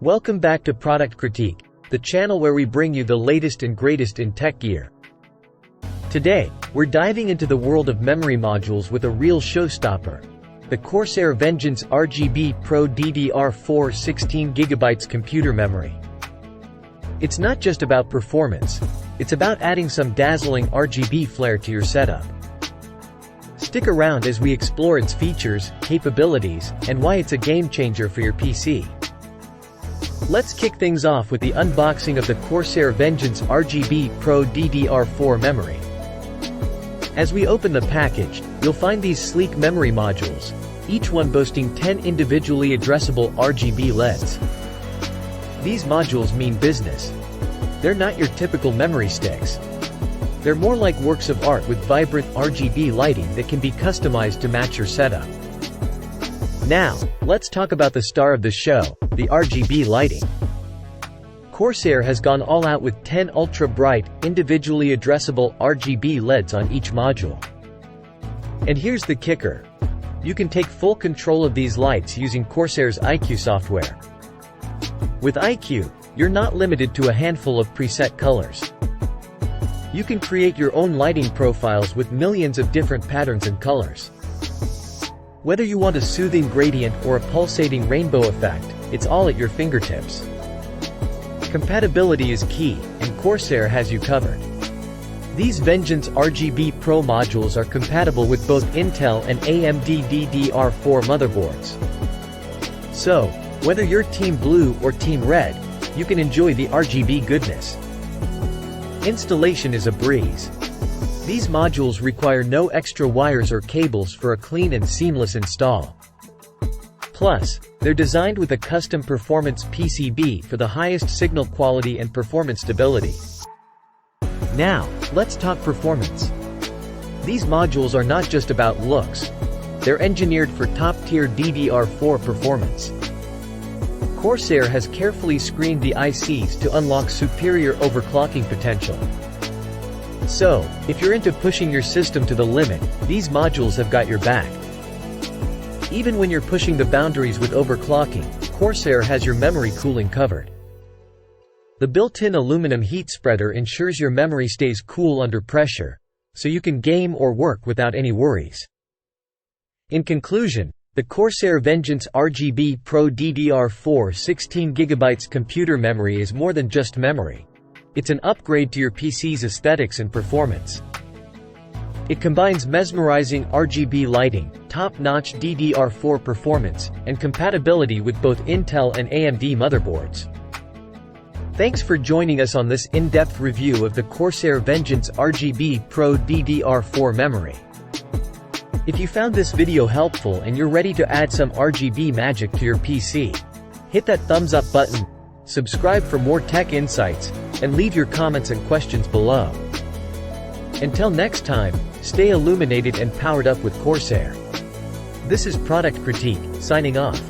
Welcome back to Product Critique, the channel where we bring you the latest and greatest in tech gear. Today, we're diving into the world of memory modules with a real showstopper, the Corsair Vengeance RGB Pro DDR4 16GB computer memory. It's not just about performance, it's about adding some dazzling RGB flair to your setup. Stick around as we explore its features, capabilities, and why it's a game changer for your PC. Let's kick things off with the unboxing of the Corsair Vengeance RGB Pro DDR4 memory. As we open the package, you'll find these sleek memory modules, each one boasting 10 individually addressable RGB LEDs. These modules mean business. They're not your typical memory sticks. They're more like works of art with vibrant RGB lighting that can be customized to match your setup. Now, let's talk about the star of the show, the RGB lighting. Corsair has gone all out with 10 ultra-bright, individually addressable RGB LEDs on each module. And here's the kicker. You can take full control of these lights using Corsair's IQ software. With IQ, you're not limited to a handful of preset colors. You can create your own lighting profiles with millions of different patterns and colors. Whether you want a soothing gradient or a pulsating rainbow effect, it's all at your fingertips. Compatibility is key, and Corsair has you covered. These Vengeance RGB Pro modules are compatible with both Intel and AMD DDR4 motherboards. So, whether you're Team Blue or Team Red, you can enjoy the RGB goodness. Installation is a breeze. These modules require no extra wires or cables for a clean and seamless install. Plus, they're designed with a custom performance PCB for the highest signal quality and performance stability. Now, let's talk performance. These modules are not just about looks. They're engineered for top-tier DDR4 performance. Corsair has carefully screened the ICs to unlock superior overclocking potential. So, if you're into pushing your system to the limit, these modules have got your back. Even when you're pushing the boundaries with overclocking, Corsair has your memory cooling covered. The built-in aluminum heat spreader ensures your memory stays cool under pressure, so you can game or work without any worries. In conclusion, the Corsair Vengeance RGB Pro DDR4 16GB computer memory is more than just memory. It's an upgrade to your PC's aesthetics and performance. It combines mesmerizing RGB lighting, top-notch DDR4 performance, and compatibility with both Intel and AMD motherboards. Thanks for joining us on this in-depth review of the Corsair Vengeance RGB Pro DDR4 memory. If you found this video helpful and you're ready to add some RGB magic to your PC, hit that thumbs up button, subscribe for more tech insights, and leave your comments and questions below. Until next time, stay illuminated and powered up with Corsair. This is Product Critique, signing off.